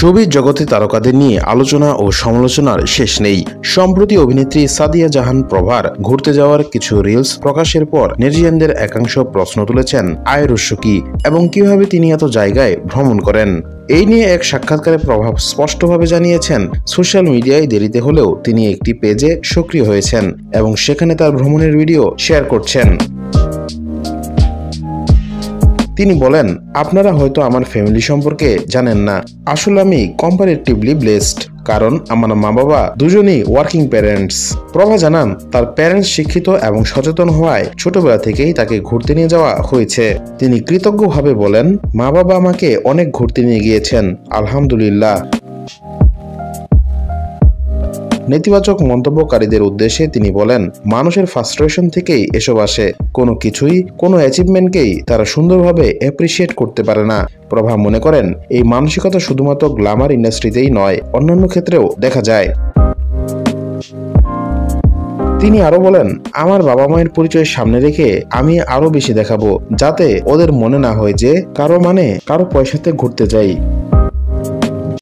Showbiz জগতে তারকাদের নিয়ে আলোচনা ও সমালোচনার শেষ নেই। সম্প্রতি অভিনেত্রী সাদিয়া জাহান প্রভার ঘুরতে যাওয়ার কিছু রিলস প্রকাশের পর নেটিজেনদের একাংশ প্রশ্ন তুলেছেন আয়ের উৎস কি এবং কিভাবে তিনি এত জায়গায় ভ্রমণ করেন। এই নিয়ে এক সাক্ষাৎকারে প্রভাব স্পষ্টভাবে জানিয়েছেন, সোশ্যাল মিডিয়ায় দেরিতে হলেও তিনি একটি পেজে সক্রিয় হয়েছেন এবং সেখানে তার ভ্রমণের ভিডিও শেয়ার করছেন। তিনি বলেন, আপনারা হয়তো আমার ফ্যামিলি সম্পর্কে জানেন না। আসলে আমি কম্পারেটিভলি ব্লেসড, কারণ আমার মা বাবা দুজনই ওয়ার্কিং প্যারেন্টস। প্রভা জানান, তার প্যারেন্টস শিক্ষিত এবং সচেতন হওয়ায় ছোটবেলা থেকেই তাকে ঘুরতে নিয়ে যাওয়া হয়েছে। তিনি কৃতজ্ঞভাবে বলেন, মা বাবা আমাকে অনেক ঘুরতে নিয়ে গিয়েছেন, আলহামদুলিল্লাহ। নেতিবাচক মন্তব্যকারীদের উদ্দেশ্যে তিনি বলেন, মানুষের ফ্রাস্ট্রেশন থেকেই এসব আসে। কোনো অ্যাচিভমেন্টকেই তারা সুন্দরভাবে অ্যাপ্রিসিয়েট করতে পারে না। প্রভা মনে করেন, এই মানসিকতা শুধুমাত্র গ্ল্যামার ইন্ডাস্ট্রিতেই নয়, অন্যান্য ক্ষেত্রেও দেখা যায়। তিনি আরো বলেন, আমার বাবা মায়ের পরিচয় সামনে রেখে আমি আরো বেশি দেখাবো, যাতে ওদের মনে না হয় যে কারো পয়সাতে ঘুরতে যাই।